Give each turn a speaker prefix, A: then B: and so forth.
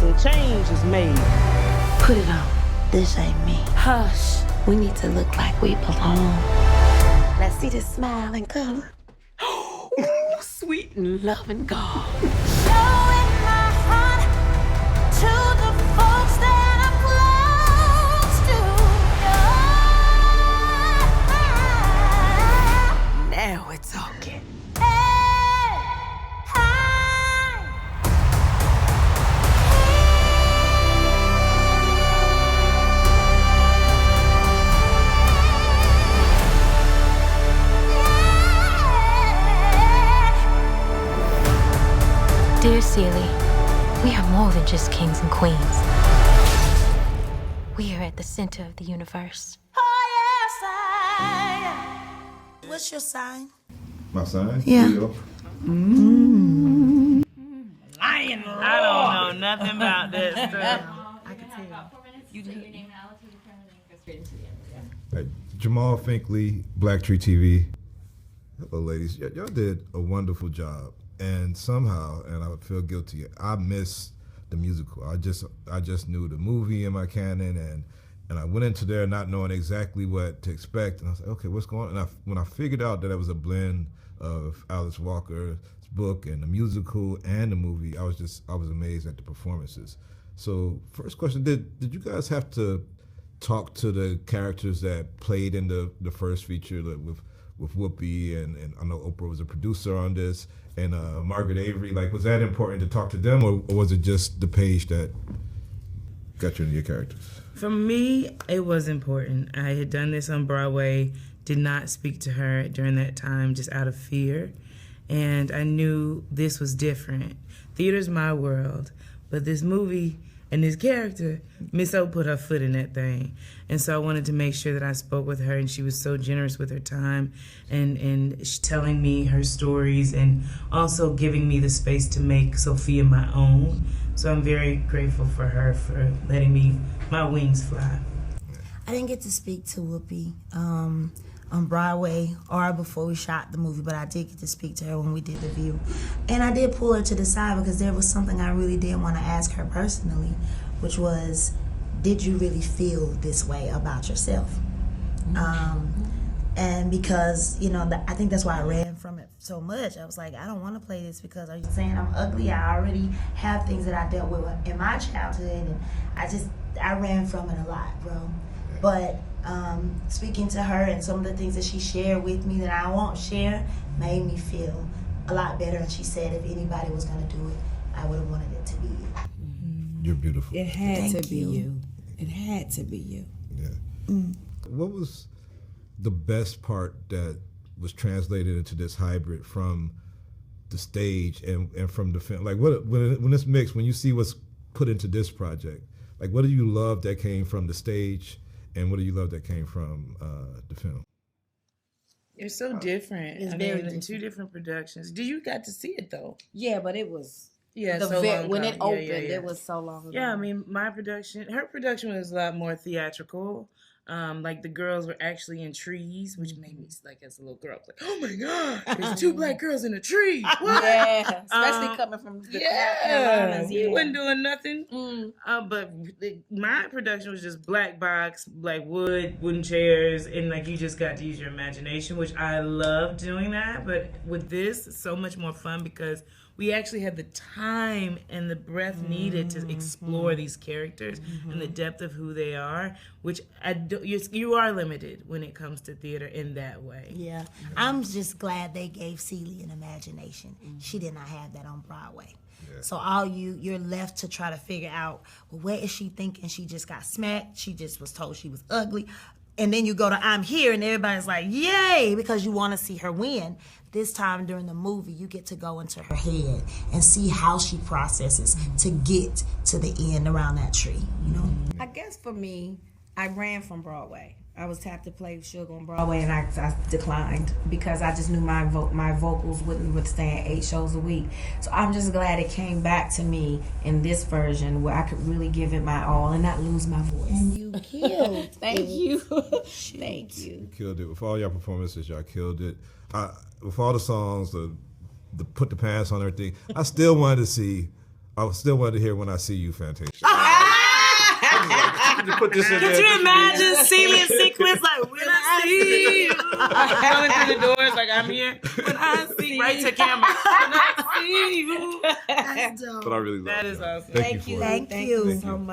A: and change is made.
B: Put it on. This ain't me. Hush. We need to look like we belong. Let's see this smile and color. Ooh, sweet and loving God.
C: Showing my heart to the folks that I'm close to.
B: Now we're talking.
D: Dear Celie, we are more than just kings and queens. We are at the center of the universe.
C: Oh, yes, I am. What's your sign?
E: My sign?
B: Yeah.
E: Leo.
A: I don't know nothing about this stuff.
F: I can tell. You do your name and I'll tell you the link. Go straight into the end.
E: Hey, Jamal Finkley, BLACKTREE TV. Hello, ladies. Y'all did a wonderful job. And somehow, and I would feel guilty, I missed the musical. I just knew the movie in my canon, and I went into there not knowing exactly what to expect. And I was like, okay, what's going on? And when I figured out that it was a blend of Alice Walker's book and the musical and the movie, I was amazed at the performances. So first question, did you guys have to talk to the characters that played in the first feature with Whoopi, and I know Oprah was a producer on this, and Margaret Avery? Like, was that important to talk to them, or was it just the page that got you into your characters?
A: For me, it was important. I had done this on Broadway, did not speak to her during that time just out of fear, and I knew this was different. Theater's my world, but this movie and this character, Miss O put her foot in that thing. And so I wanted to make sure that I spoke with her, and she was so generous with her time and telling me her stories and also giving me the space to make Sophia my own. So I'm very grateful for her for letting me, my wings fly.
F: I didn't get to speak to Whoopi on Broadway or before we shot the movie, but I did get to speak to her when we did The View. And I did pull her to the side because there was something I really did want to ask her personally, which was, did you really feel this way about yourself? And because, you know, I think that's why I ran from it so much. I was like, I don't want to play this because are you saying I'm ugly? I already have things that I dealt with in my childhood, and I ran from it a lot, bro. But speaking to her and some of the things that she shared with me that I won't share made me feel a lot better. And she said if anybody was going to do it, I would have wanted it to be you.
E: You're beautiful.
G: It had to be you. It had to be you.
E: Yeah. What was the best part that was translated into this hybrid from the stage and from the film? Like, when it's mixed, when you see what's put into this project, like, what do you love that came from the stage, and what do you love that came from the film?
A: It's so different.
F: It's
A: I
F: very
A: mean,
F: different.
A: two different productions. Did you got to see it though?
G: Yeah, but it was
A: Yeah, so long
G: when
A: ago.
G: it opened,
A: Yeah.
G: it was so long ago.
A: Yeah, I mean, her production was a lot more theatrical. Like the girls were actually in trees, which made me, like, as a little girl, I was like, oh my God, there's two black girls in a tree. What?
G: Yeah, especially coming from the Carolinas.
A: We wasn't doing nothing. But my production was just black box, black wooden chairs, and like you just got to use your imagination, which I love doing that. But with this, it's so much more fun because we actually had the time and the breath needed to explore these characters and the depth of who they are, which you are limited when it comes to theater in that way.
F: Yeah, I'm just glad they gave Celie an imagination. She did not have that on Broadway. Yeah. So all you're left to try to figure out, well, where is she thinking she just got smacked? She just was told she was ugly. And then you go to I'm Here, and everybody's like, yay, because you want to see her win. This time during the movie, you get to go into her head and see how she processes to get to the end around that tree, you know?
G: I guess for me, I ran from Broadway. I was tapped to play Sugar on Broadway, and I declined because I just knew my vocals wouldn't withstand 8 shows a week. So I'm just glad it came back to me in this version where I could really give it my all and not lose my voice.
F: And you killed.
G: Thank you. Thank you.
E: You killed it. With all your performances, y'all killed it. With all the songs, the put the pants on everything, I still wanted to see I still wanted to hear When I See You, Fantasia.
A: Put this in Could you imagine Celia sequence like when I see you coming through the doors like I'm here when I see right to camera when I see you.
F: That's dope.
E: But I really love
A: That is awesome.
E: Thank you.
G: Thank you so much.